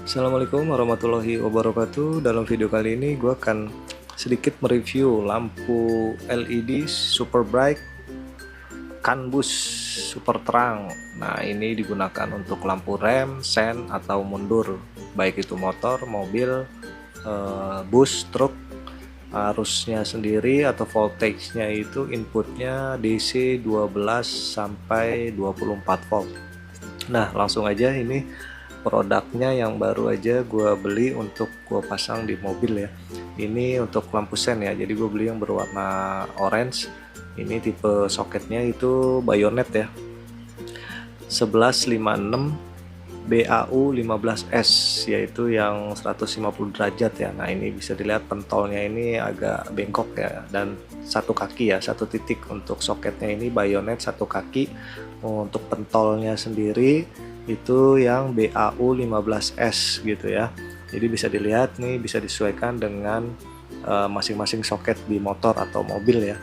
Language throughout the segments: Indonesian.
Assalamualaikum warahmatullahi wabarakatuh. Dalam video kali ini gue akan sedikit mereview lampu LED super bright CAN bus super terang. Nah, ini digunakan untuk lampu rem, sen, atau mundur, baik itu motor, mobil, bus, truk. Arusnya sendiri atau voltage-nya itu inputnya DC 12 sampai 24 volt. Nah, langsung aja, ini produknya yang baru aja gue beli untuk gue pasang di mobil ya. Ini untuk lampu sen ya, jadi gue beli yang berwarna orange. Ini tipe soketnya itu bayonet ya, 1156 BAU 15S, yaitu yang 150 derajat ya. Nah, ini bisa dilihat pentolnya ini agak bengkok ya, dan satu kaki ya, satu titik untuk soketnya ini bayonet satu kaki. Untuk pentolnya sendiri itu yang BAU 15S gitu ya. Jadi bisa dilihat nih, bisa disesuaikan dengan masing-masing soket di motor atau mobil ya.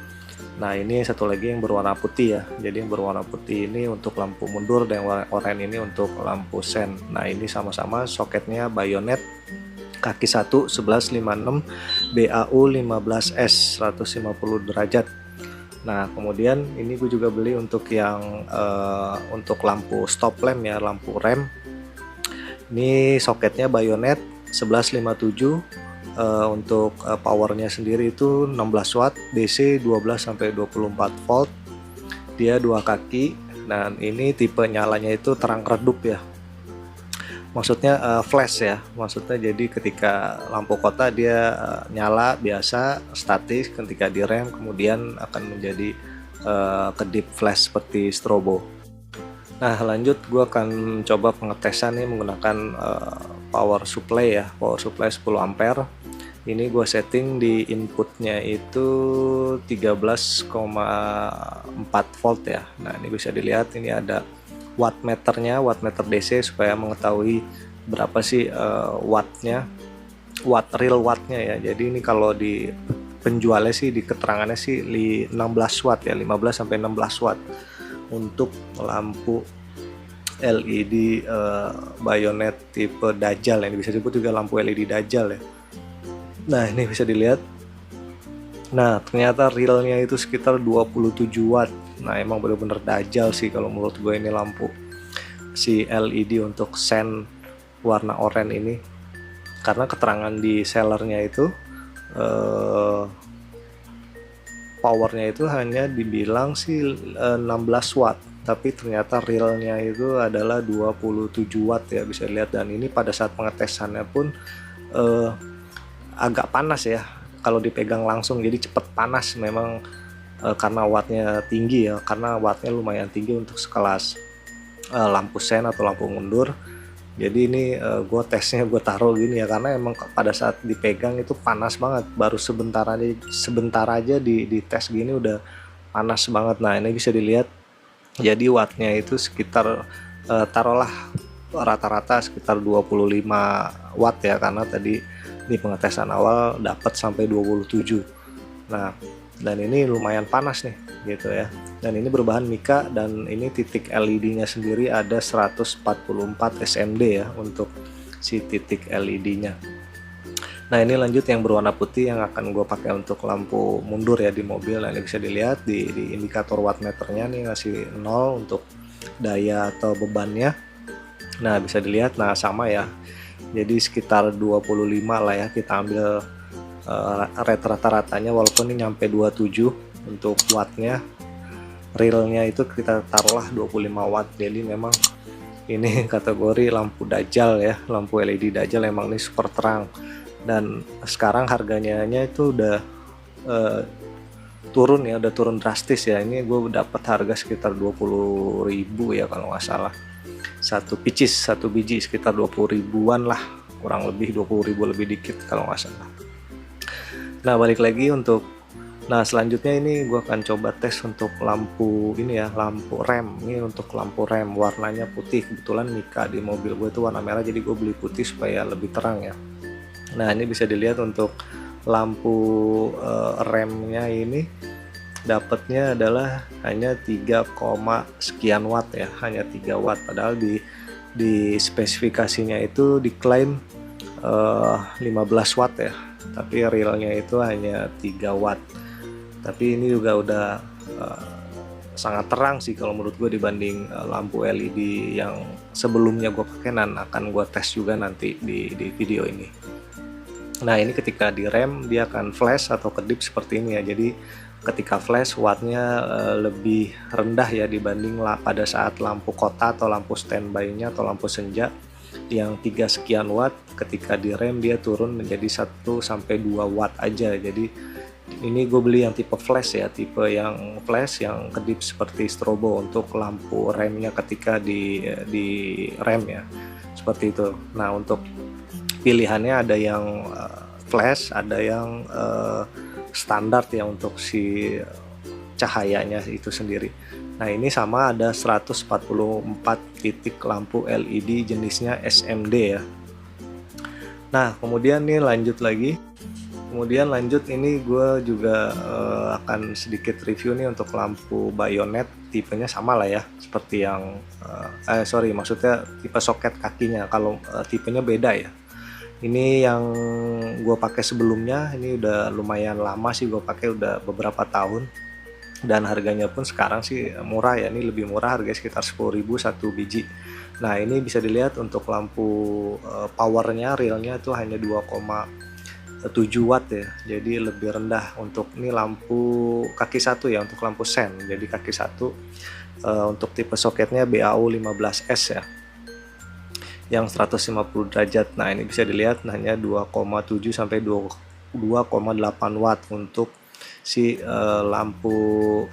Nah, ini satu lagi yang berwarna putih ya. Jadi yang berwarna putih ini untuk lampu mundur dan oranye ini untuk lampu sen. Nah, ini sama-sama soketnya bayonet kaki 1 1156 BAU 15S 150 derajat. Nah, kemudian ini gue juga beli untuk yang untuk lampu stop lamp ya, lampu rem. Ini soketnya bayonet 1157. Untuk powernya sendiri itu 16 watt DC 12 sampai 24 volt. Dia dua kaki, dan ini tipe nyalanya itu terang redup ya. Maksudnya flash ya. Maksudnya jadi ketika lampu kota dia nyala biasa statis, ketika direm kemudian akan menjadi kedip flash seperti strobo. Nah, lanjut gue akan coba pengetesan nih menggunakan power supply ya, power supply 10 ampere. Ini gue setting di inputnya itu 13,4 volt ya. Nah, ini bisa dilihat, ini ada wattmeternya, wattmeter DC, supaya mengetahui berapa sih wattnya, watt real wattnya ya. Jadi ini kalau di penjualnya sih, di keterangannya sih 16 watt ya, 15 sampai 16 watt untuk lampu LED bayonet tipe Dajjal, yang bisa disebut juga lampu LED Dajjal ya. Nah, ini bisa dilihat. Nah, ternyata realnya itu sekitar 27 watt. Nah, emang bener-bener Dajjal sih kalau menurut gue ini lampu si LED untuk sen warna oranye ini, karena keterangan di sellernya itu powernya itu hanya dibilang sih 16 watt, tapi ternyata realnya itu adalah 27 watt ya, bisa lihat. Dan ini pada saat pengetesannya pun agak panas ya kalau dipegang langsung, jadi cepet panas memang karena wattnya tinggi ya, karena wattnya lumayan tinggi untuk sekelas lampu sen atau lampu mundur. Jadi ini gue tesnya gue taruh gini ya, karena emang pada saat dipegang itu panas banget. Baru sebentar aja di tes gini udah panas banget. Nah, ini bisa dilihat, jadi wattnya itu sekitar taruhlah rata-rata sekitar 25 watt ya, karena tadi di pengetesan awal dapat sampai 27. Nah, dan ini lumayan panas nih gitu ya. Dan ini berbahan mika, dan ini titik LED-nya sendiri ada 144 SMD ya untuk si titik LED-nya. Nah, ini lanjut yang berwarna putih yang akan gue pakai untuk lampu mundur ya di mobil. Nah, ini bisa dilihat di indikator wattmeternya nih ngasih 0 untuk daya atau bebannya. Nah, bisa dilihat, nah sama ya. Jadi sekitar 25 lah ya, kita ambil rate rata-ratanya, walaupun ini nyampe 27 untuk wattnya. Realnya itu kita taruhlah 25 watt. Jadi memang ini kategori lampu Dajjal ya, lampu LED Dajjal, emang ini super terang. Dan sekarang harganya itu udah turun ya, udah turun drastis ya. Ini gue dapat harga sekitar 20.000 ya kalau nggak salah. Satu biji sekitar 20 ribuan lah, kurang lebih 20 ribu lebih dikit kalau nggak salah. Nah, balik lagi untuk selanjutnya ini gue akan coba tes untuk lampu ini ya, lampu rem. Ini untuk lampu rem warnanya putih, kebetulan mika di mobil gue itu warna merah, jadi gue beli putih supaya lebih terang ya. Nah, ini bisa dilihat untuk lampu remnya ini dapatnya adalah hanya 3, sekian watt ya, hanya 3 watt, padahal di di spesifikasinya itu diklaim 15 watt ya, tapi realnya itu hanya 3 watt. Tapi ini juga udah sangat terang sih kalau menurut gue dibanding lampu LED yang sebelumnya gue pakai, dan akan gue tes juga nanti di video ini. Nah, ini ketika direm dia akan flash atau kedip seperti ini ya. Jadi ketika flash wattnya lebih rendah ya dibanding pada saat lampu kota atau lampu standby-nya atau lampu senja yang 3 sekian watt. Ketika direm dia turun menjadi 1 sampai 2 watt aja. Jadi ini gue beli yang tipe flash ya, tipe yang flash yang kedip seperti strobo untuk lampu remnya ketika di rem ya, seperti itu. Nah, untuk pilihannya ada yang flash, ada yang standar ya untuk si cahayanya itu sendiri. Nah, ini sama ada 144 titik lampu LED jenisnya SMD ya. Nah, kemudian nih lanjut lagi. Kemudian lanjut ini gue juga akan sedikit review nih untuk lampu bayonet, tipenya sama lah ya seperti yang maksudnya tipe soket kakinya. Kalau tipenya beda ya. Ini yang gue pakai sebelumnya, ini udah lumayan lama sih gue pakai, udah beberapa tahun, dan harganya pun sekarang sih murah ya. Ini lebih murah, harganya sekitar 10.000 satu biji. Nah, ini bisa dilihat untuk lampu powernya realnya itu hanya 2,7 watt ya, jadi lebih rendah. Untuk ini lampu kaki satu ya, untuk lampu sen, jadi kaki satu. Untuk tipe soketnya BAU 15S ya, yang 150 derajat. Nah, ini bisa dilihat hanya 2,7 sampai 2,8 watt untuk si lampu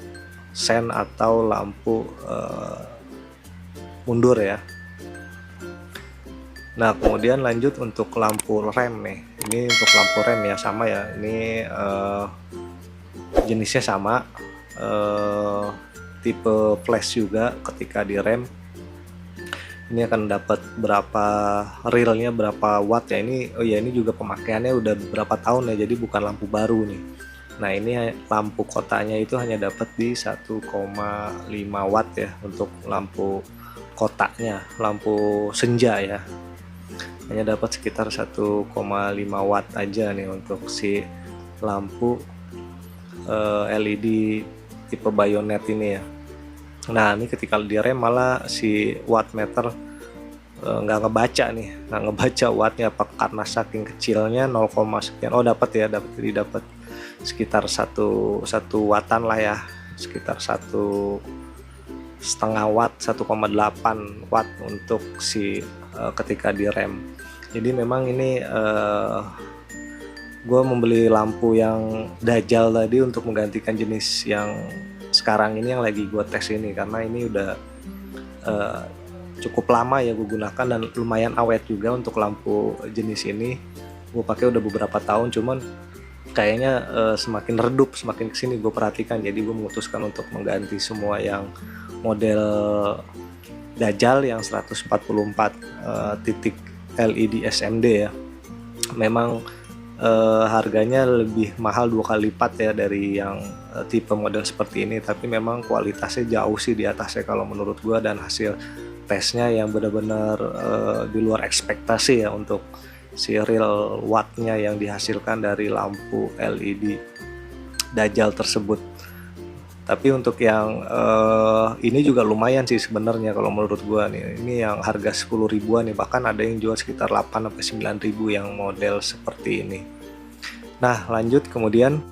sen atau lampu mundur ya. Nah, kemudian lanjut untuk lampu rem nih. Ini untuk lampu rem ya, sama ya. Ini jenisnya sama, tipe flash juga. Ketika direm ini akan dapat berapa realnya, berapa watt ya. Ini ini juga pemakaiannya udah beberapa tahun ya, jadi bukan lampu baru nih. Nah, ini lampu kotanya itu hanya dapat di 1,5 watt ya untuk lampu kotanya. Lampu senja ya, hanya dapat sekitar 1,5 watt aja nih untuk si lampu LED tipe bayonet ini ya. Nah, ini ketika direm malah si wattmeter nggak ngebaca nih, nggak ngebaca wattnya, apa karena saking kecilnya 0, sekian. Oh, dapat ya, dapat sekitar 1 wattan lah ya, sekitar 1,5 watt, 1,8 watt untuk si ketika direm. Jadi memang ini gue membeli lampu yang Dajjal tadi untuk menggantikan jenis yang sekarang ini yang lagi gue tes ini, karena ini udah cukup lama ya gue gunakan dan lumayan awet juga. Untuk lampu jenis ini gue pakai udah beberapa tahun, cuman kayaknya semakin redup, semakin kesini gue perhatikan. Jadi gue memutuskan untuk mengganti semua yang model Dajjal yang 144 titik LED SMD ya. Memang harganya lebih mahal 2 kali lipat ya dari yang tipe model seperti ini, tapi memang kualitasnya jauh sih di atasnya kalau menurut gua, dan hasil tesnya yang benar-benar di luar ekspektasi ya untuk si real wattnya yang dihasilkan dari lampu LED Dajjal tersebut. Tapi untuk yang ini juga lumayan sih sebenarnya kalau menurut gua nih. Ini yang harga 10 ribuan nih, bahkan ada yang jual sekitar 8 sampai 9 ribu yang model seperti ini. Nah, lanjut kemudian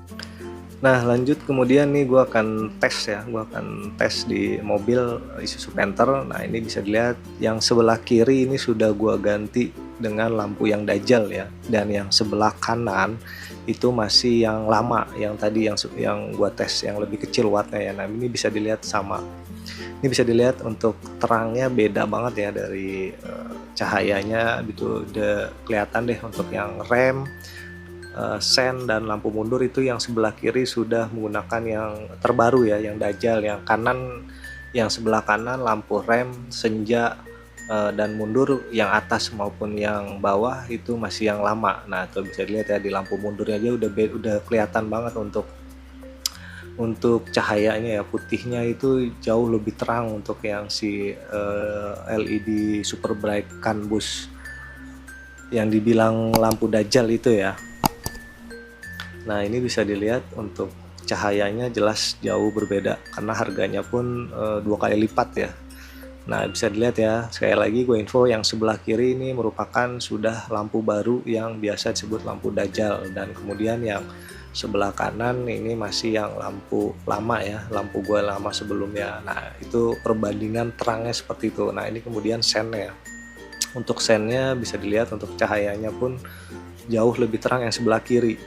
nih gua akan tes ya. Gua akan tes di mobil Isuzu Panther. Nah, ini bisa dilihat yang sebelah kiri ini sudah gua ganti dengan lampu yang Dajjal ya, dan yang sebelah kanan itu masih yang lama, yang tadi yang gua tes yang lebih kecil wattnya ya. Nah, ini bisa dilihat sama. Ini bisa dilihat untuk terangnya beda banget ya dari cahayanya gitu, udah kelihatan deh. Untuk yang rem, sen dan lampu mundur itu yang sebelah kiri sudah menggunakan yang terbaru ya, yang Dajjal. Yang kanan, yang sebelah kanan lampu rem, senja dan mundur yang atas maupun yang bawah itu masih yang lama. Nah, tuh bisa dilihat ya di lampu mundurnya aja udah kelihatan banget untuk untuk cahayanya ya, putihnya itu jauh lebih terang untuk yang si LED super bright CAN bus yang dibilang lampu Dajjal itu ya. Nah ini bisa dilihat untuk cahayanya jelas jauh berbeda karena harganya pun 2 kali lipat ya. Nah bisa dilihat ya, sekali lagi gue info, yang sebelah kiri ini merupakan sudah lampu baru yang biasa disebut lampu Dajjal, dan kemudian yang sebelah kanan ini masih yang lampu lama ya, lampu gue lama sebelumnya. Nah itu perbandingan terangnya seperti itu. Nah ini kemudian sennya, untuk sennya bisa dilihat untuk cahayanya pun jauh lebih terang yang sebelah kiri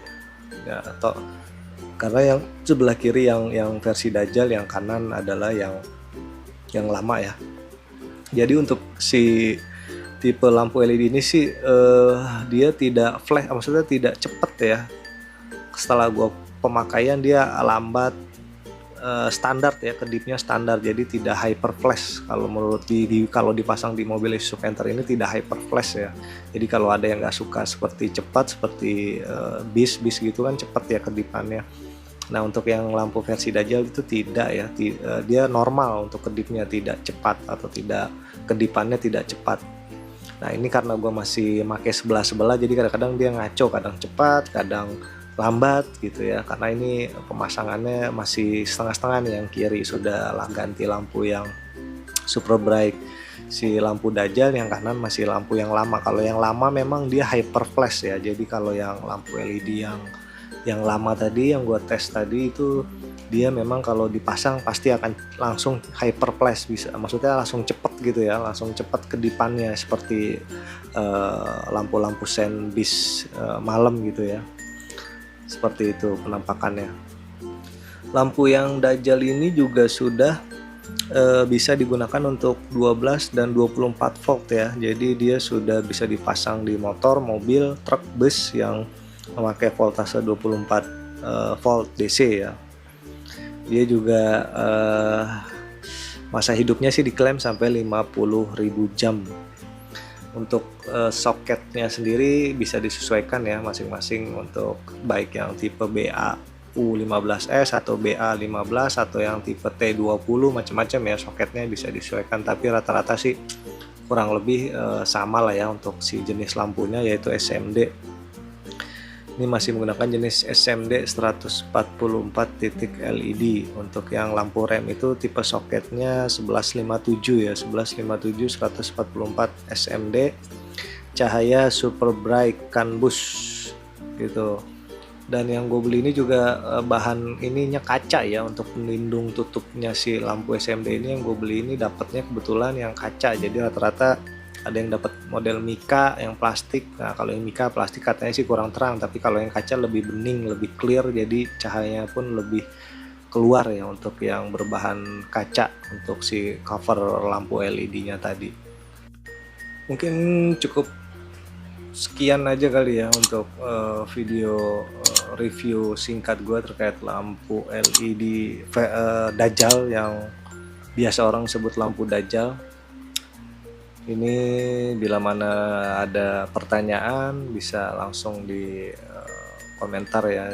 ya, atau karena yang sebelah kiri yang versi Dajjal, yang kanan adalah yang lama ya. Jadi untuk si tipe lampu LED ini sih dia tidak flash, maksudnya tidak cepat ya. Setelah gua pemakaian dia lambat, standar ya, kedipnya standar, jadi tidak hyper flash. Kalau menurut kalau dipasang di mobil Isuzu Panther ini tidak hyper flash ya. Jadi kalau ada yang nggak suka seperti cepat, seperti bis gitu kan cepat ya kedipannya. Nah untuk yang lampu versi Dajjal itu tidak ya, dia normal untuk kedipnya, tidak cepat atau tidak, kedipannya tidak cepat. Nah ini karena gue masih pakai sebelah jadi kadang-kadang dia ngaco, kadang cepat kadang lambat gitu ya, karena ini pemasangannya masih setengah-setengah nih. Yang kiri sudah lah ganti lampu yang super bright si lampu Dajjal, yang kanan masih lampu yang lama. Kalau yang lama memang dia hyper flash ya, jadi kalau yang lampu LED yang lama tadi yang gue tes tadi itu dia memang kalau dipasang pasti akan langsung hyper flash, bisa maksudnya langsung cepet gitu ya, langsung cepet kedipannya seperti lampu-lampu sen bis malam gitu ya, seperti itu penampakannya. Lampu yang Dajjal ini juga sudah bisa digunakan untuk 12 dan 24 volt ya, jadi dia sudah bisa dipasang di motor, mobil, truk, bus yang memakai voltase 24 volt DC ya. Dia juga masa hidupnya sih diklaim sampai 50.000 jam. Untuk soketnya sendiri bisa disesuaikan ya masing-masing, untuk baik yang tipe BAU15S atau BA15 atau yang tipe T20 macam-macam ya, soketnya bisa disesuaikan, tapi rata-rata sih kurang lebih sama lah ya untuk si jenis lampunya, yaitu SMD. Ini masih menggunakan jenis SMD 144 titik LED. Untuk yang lampu rem itu tipe soketnya 1157 ya, 1157 144 SMD, cahaya super bright CAN bus gitu. Dan yang gue beli ini juga bahan ininya kaca ya, untuk pelindung tutupnya si lampu SMD ini yang gue beli ini dapatnya kebetulan yang kaca. Jadi rata-rata ada yang dapat model mika yang plastik. Nah kalau yang mika plastik katanya sih kurang terang, tapi kalau yang kaca lebih bening, lebih clear, jadi cahayanya pun lebih keluar ya untuk yang berbahan kaca untuk si cover lampu LED-nya tadi. Mungkin cukup sekian aja kali ya untuk video review singkat gue terkait lampu LED Dajjal yang biasa orang sebut lampu Dajjal. Ini bila mana ada pertanyaan bisa langsung di komentar ya,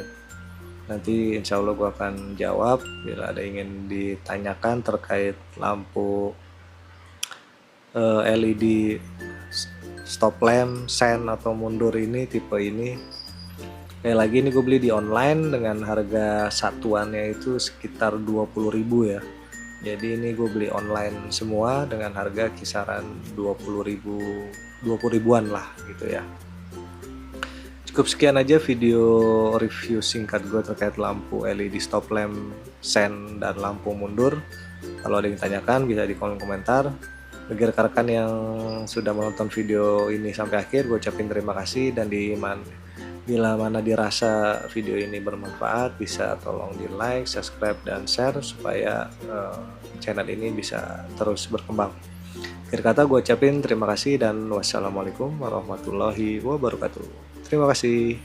nanti insya Allah gue akan jawab bila ada ingin ditanyakan terkait lampu LED stop lamp, sen atau mundur ini, tipe ini. Kayak lagi ini gue beli di online dengan harga satuannya itu sekitar 20.000 ya. Jadi ini gue beli online semua dengan harga kisaran 20.000-an lah gitu ya. Cukup sekian aja video review singkat gue terkait lampu LED stop lamp, sen, dan lampu mundur. Kalau ada yang tanyakan bisa di kolom komentar. Bagi rekan-rekan yang sudah menonton video ini sampai akhir, gue ucapin terima kasih, dan bila mana dirasa video ini bermanfaat bisa tolong di like, subscribe, dan share supaya channel ini bisa terus berkembang. Akhir kata gue ucapin terima kasih dan wassalamualaikum warahmatullahi wabarakatuh. Terima kasih.